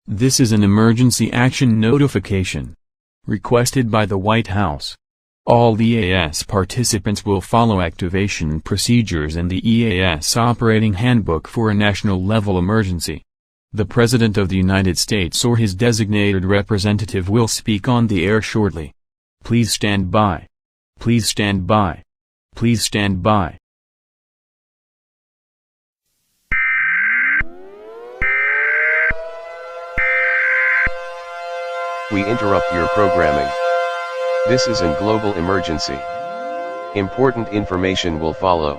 This is an emergency action notification requested by the White House. All EAS participants will follow activation procedures and the EAS operating handbook for a national-level emergency. The President of the United States or his designated representative will speak on the air shortly. Please stand by. Please stand by. Please stand by. We interrupt your programming. This is a global emergency. Important information will follow.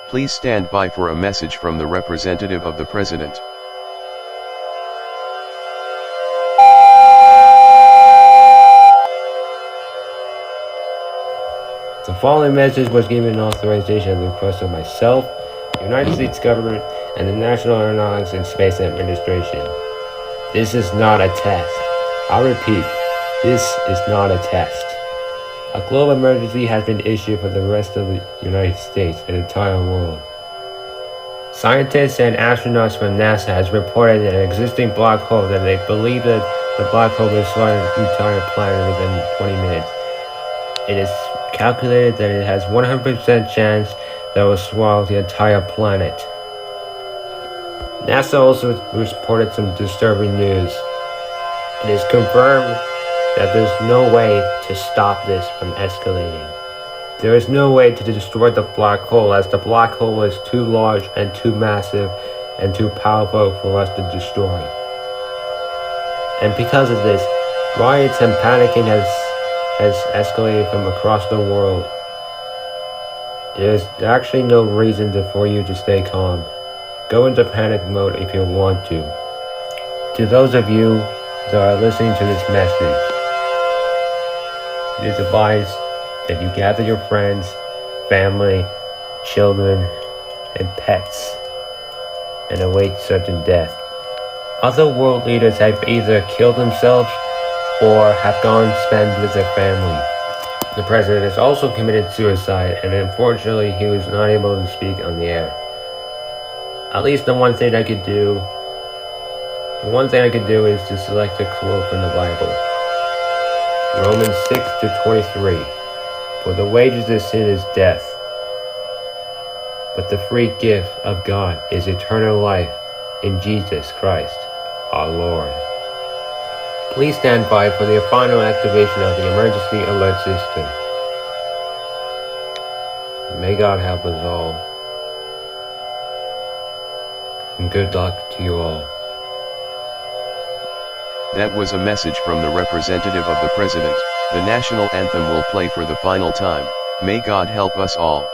Please stand by for a message from the representative of the President. The following message was given authorization at the request of myself, the United States government, and the National Aeronautics and Space Administration. This is not a test. I repeat, this is not a test. A global emergency has been issued for the rest of the United States and the entire world. Scientists and astronauts from NASA has reported an existing black hole that they believe that the black hole will swallow the entire planet within 20 minutes. It is calculated that it has 100% chance that it will swallow the entire planet. NASA also reported some disturbing news. It is confirmed that there's no way to stop this from escalating. There is no way to destroy the black hole, as the black hole is too large and too massive and too powerful for us to destroy. And because of this, riots and panicking has escalated from across the world. There's actually no reason for you to stay calm. Go into panic mode if you want to. To those of you that are listening to this message, it is advised that you gather your friends, family, children, and pets and await certain death. Other world leaders have either killed themselves or have gone spend with their family. The president has also committed suicide, and unfortunately he was not able to speak on the air. At least the one thing I could do is to select a quote from the Bible. Romans 6:23. For the wages of sin is death, but the free gift of God is eternal life in Jesus Christ, our Lord. Please stand by for the final activation of the emergency alert system. May God help us all. And good luck to you all. That was a message from the representative of the President. The national anthem will play for the final time. May God help us all.